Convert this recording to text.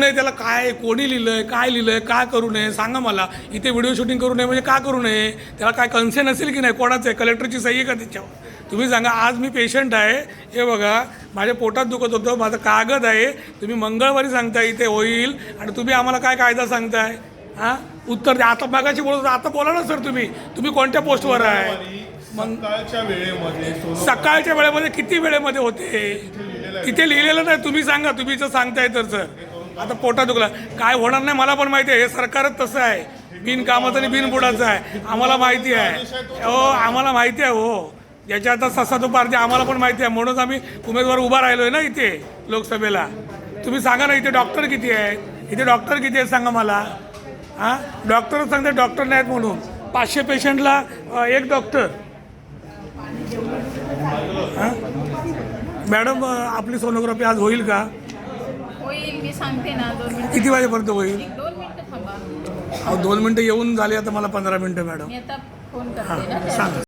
नाही त्याला काय कोणी लिहिलंय काय लिहिलंय काय करू नये सांगा मला. इथे व्हिडिओ शूटिंग करू नये म्हणजे का करू नये? त्याला काय कन्सेंट असेल की नाही? कोणाचं आहे? कलेक्टरची सही आहे का त्याच्यावर? तुम्ही सांगा. आज मी पेशंट आहे, हे बघा माझ्या पोटात दुखत होतं, माझा कागद आहे, तुम्ही मंगळवारी सांगताय इथे होईल आणि तुम्ही आम्हाला काय कायदा सांगताय? हां उत्तर द्या. आता मागाशी बोलत होता, आता बोला ना सर. तुम्ही कोणत्या पोस्टवर आहे? सकाळच्या वेळेमध्ये किती वेळेमध्ये होते? तिथे लिहिलेलं नाही. तुम्ही सांगा, तुम्ही जर सांगताय तर सर. आता पोटात दुखला काय होणार नाही मला पण माहिती आहे. हे सरकारच तसं आहे, बिनकामाचं आणि बिनबुडाचं आहे. आम्हाला माहिती आहे हो, आम्हाला माहिती आहे हो. ज्याच्या आता ससा तो पारते आम्हाला पण माहिती आहे. म्हणूनच आम्ही उमेदवार उभा राहिलो आहे ना इथे लोकसभेला. तुम्ही सांगा ना इथे डॉक्टर किती आहेत? इथे डॉक्टर किती आहेत सांगा मला. हां डॉक्टरच सांगते डॉक्टर नाहीत म्हणून. 500 पेशंटला एक डॉक्टर. हां मॅडम आपली सोनोग्राफी आज होईल का? होईल, मी सांगते ना. 2 मिनिटं. किती वाजेपर्यंत होईल? 2 मिनिटं थांबा. 2 मिनिटं येऊन झाले, आता मला 15 मिनिटं मॅडम. मी आता फोन करते हां ना. सांगा.